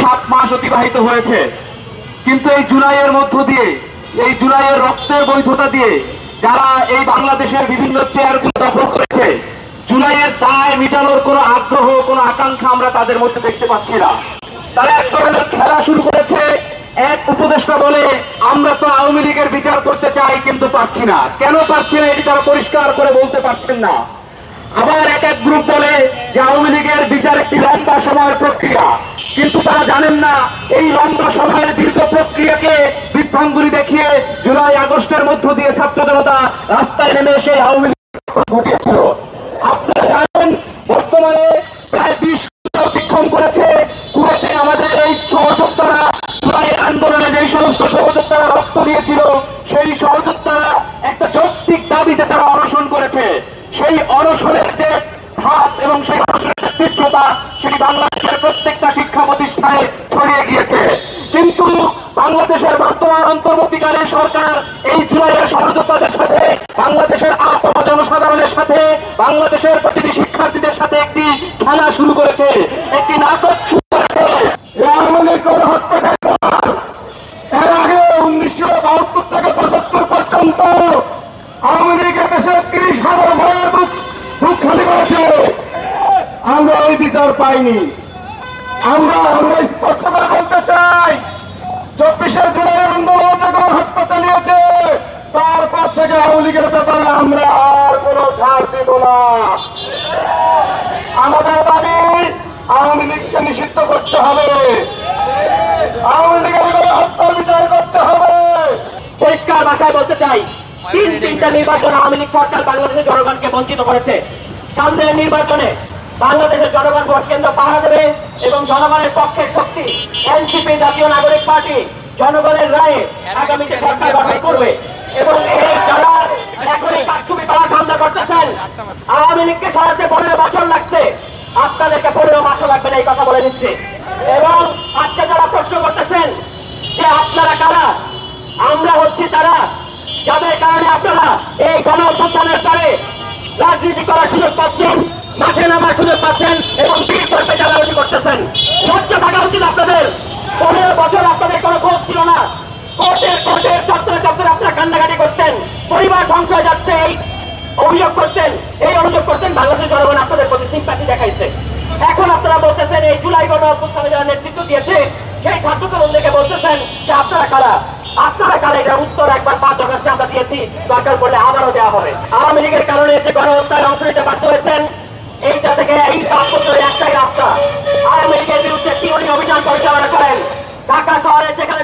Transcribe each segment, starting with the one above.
7 মাস অতিবাহিত হয়েছে, কিন্তু এই জুলাইয়ের মধ্য দিয়ে, এই জুলাইয়ের রক্তের বৈধতা দিয়ে যারা এই বাংলাদেশের বিভিন্ন চেয়ারগুলো দখল করেছে, জুলাইয়ের দায় মিটানোর কোনো আগ্রহ, কোনো আকাঙ্ক্ষা আমরা তাদের মধ্যে দেখতে পাচ্ছি না। তারা এক ধরনের খেলা শুরু করেছে। এক উপদেষ্টা বলে, আমরা তো আওয়ামী লীগের বিচার করতে চাই কিন্তু পারছি না। কেন পারছি না এটি তারা পরিষ্কার করে বলতে পারছেন না। আবার এক এক গ্রুপ বলে যে আওয়ামী লীগের বিচার একটি লম্বা সময়ের প্রক্রিয়া, কিন্তু তারা জানেন না এই লম্বা সময়ের দীর্ঘ প্রক্রিয়াকে বিভ্রাঙ্গুলি দেখিয়ে জুলাই আগস্টের মধ্য দিয়ে ছাত্র জনতা রাস্তায় নেমে এসে আওয়ামী লীগ ঘটিয়েছিল। আপনারা জানেন বর্তমানে প্রায় 20 অতিক্রম করেছে। কুয়েতে আমাদের এই সহযোদ্ধারা জুলাইয়ের আন্দোলনে যে সমস্ত সহযোদ্ধারা রক্ত দিয়েছিল, সেই সহযোদ্ধারা একটা যৌক্তিক দাবিতে তারা অনশন করেছে। সেই অনশনের যে হাত এবং সেই অনশনের তীব্রতা সেটি বাংলাদেশের প্রত্যেকটা শিক্ষা প্রতিষ্ঠানে ছড়িয়ে গিয়েছে। কিন্তু বাংলাদেশের বর্তমান অন্তর্বর্তীকালীন সরকার এই জুলাইয়ের সহযোদ্ধাদের সাথে, বাংলাদেশের আপামর জনসাধারণের সাথে, বাংলাদেশের প্রতিটি শিক্ষার্থীদের সাথে একটি খেলা শুরু করেছে, একটি নাটক শুরু করেছে। এর আগে 1972 থেকে 75 পর্যন্ত আওয়ামী লীগের দেশে 30,000 ভয়ের বুক খালি করেছে। আমরা ওই বিচার পাইনি। আমরা স্পষ্ট করে বলতে চাই, 24শে জুলাই আন্দোলন যে গণহত্যা চালিয়েছে, তারপর থেকে আওয়ামী লীগের ব্যাপারে আমরা আর কোন ছাড় দিব না। আমাদের দাবি আওয়ামী লীগকে নিষিদ্ধ করতে হবে, আওয়ামী লীগের গণহত্যার বিচার করতে হবে। পরিষ্কার ভাষায় বলতে চাই, তিনটা নির্বাচন আওয়ামী লীগ সরকার বাংলাদেশের জনগণকে বঞ্চিত করেছে। সামনের নির্বাচনে বাংলাদেশের জনগণ ভোট কেন্দ্র পাহারা দেবে এবং জনগণের পক্ষের শক্তি এনসিপি, জাতীয় নাগরিক পার্টি, জনগণের রায়ে আগামীতে সরকার গঠন করবে। এবং এই যারা এখনই কারচুপি করা ধান্দা করতেছেন, আওয়ামী লীগকে সরাতে 15 বছর লাগছে, আপনাদেরকে 15 মাসও লাগবে না, এই কথা বলে দিচ্ছে। এবং আজকে যারা প্রশ্ন করতেছেন যে আপনারা কারা, আমরা হচ্ছি তারা যাদের কারণে আপনারা এই গণ অভ্যুত্থানের পরে রাজনীতি করার সুযোগ পাচ্ছেন, মাঠে নামার সুযোগ পাচ্ছেন এবং বীর করতে চালাবাজি করতেছেন। লজ্জা থাকা উচিত আপনাদের। 15 বছর আপনাদের কোনো খোঁজ ছিল না। কোর্টের চত্বরে আপনারা কান্নাকাটি করতেন, পরিবার ধ্বংস হয়ে যাচ্ছে, এই অভিযোগ করতেন। বাংলাদেশের জনগণ আপনাদের প্রতি সিম্প্যাথি দেখাইছে। এখন আপনারা বলতেছেন এই জুলাই গণ অভ্যুত্থানে যারা নেতৃত্ব দিয়েছে সেই ছাত্র তরুণদেরকে বলতেছেন যে আপনারা কারা, এটার উত্তর একবার 5 অগাস্টে আমরা দিয়েছি, দরকার পড়লে আবারও দেওয়া হবে। আওয়ামী লীগের কারণে যে গণহত্যায় অংশ নিতে বাধ্য হয়েছেন, এইটা থেকে এই 5 বছরের একটাই রাস্তা, আওয়ামী লীগের বিরুদ্ধে তীব্র অভিযান পরিচালনা করেন। ঢাকা শহরে যেখানে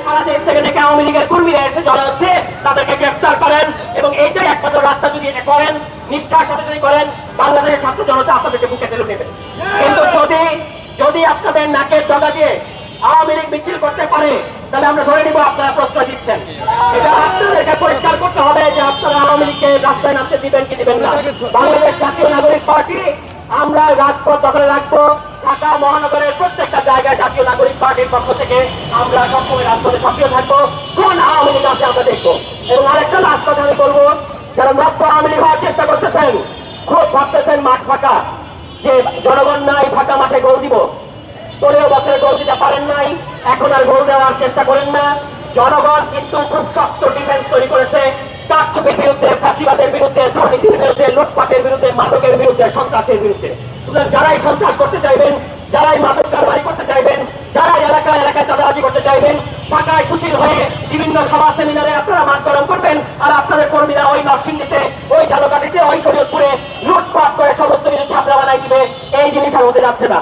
সারা দেশ থেকে ডেকে আওয়ামী লীগের কর্মীরা এসে জড়ো হচ্ছে, তাদেরকে গ্রেফতার করেন। এবং এইটাই একমাত্র রাস্তা। যদি এটা করেন, নিষ্ঠার সাথে যদি করেন, বাংলাদেশের ছাত্র জনতা আপনাদেরকে বুকে টেনে নেবে। কিন্তু যদি আপনাদের নাকের ডগা দিয়ে আওয়ামী লীগ মিছিল করতে পারে, তাহলে আমরা ধরে নিব আপনারা প্রশ্রয় দিচ্ছেন। এটা আপনাদেরকে পরিষ্কার করতে হবে যে আপনারা আওয়ামী লীগকে রাস্তায় নামতে দিবেন কি দিবেন না। বাংলাদেশ জাতীয় নাগরিক পার্টি আমরা রাজপথ দখলে রাখবো। ঢাকা মহানগরের প্রত্যেকটা জায়গায় জাতীয় নাগরিক পার্টির পক্ষ থেকে আমরা সবসময় রাজপথে সক্রিয় থাকবো। কোন আওয়ামী লীগ আছে আমরা দেখবো। এবং আরেকটা লাস্ট কথা আমি বলবো, যারা নব্য আওয়ামী লীগ হওয়ার চেষ্টা করতেছেন, খুব ভাবতেছেন মাঠ ফাঁকা, যে জনগণ নাই, ফাঁকা মাঠে গোল দিব। 15 বছরে গোল দিতে পারেন নাই, এখন আর গোল দেওয়ার চেষ্টা করেন না। জনগণ কিন্তু খুব শক্ত ডিফেন্স তৈরি করেছে কারচুপির বিরুদ্ধে, ফাঁসিবাদের বিরুদ্ধে, দুর্নীতির বিরুদ্ধে, লুটপাটের বিরুদ্ধে, মাদকের বিরুদ্ধে, সন্ত্রাসের বিরুদ্ধে। যারাই সন্ত্রাস করতে চাইবেন, যারাই মাদক কারবারি করতে চাইবেন, যারা এলাকায় চাঁদাবাজি করতে চাইবেন, ঢাকায় সুশীল হয়ে বিভিন্ন সভা সেমিনারে আপনারা মাঠ গরম করবেন, আর আপনাদের কর্মীরা ওই নরসিংদীতে, ওই ঝালকাঠিতে, ওই শরীয়তপুরে লুটপাট করে সমস্ত কিছু ছাত্রা বানাই দিবে। এই জিনিস আর হতে যাচ্ছে না।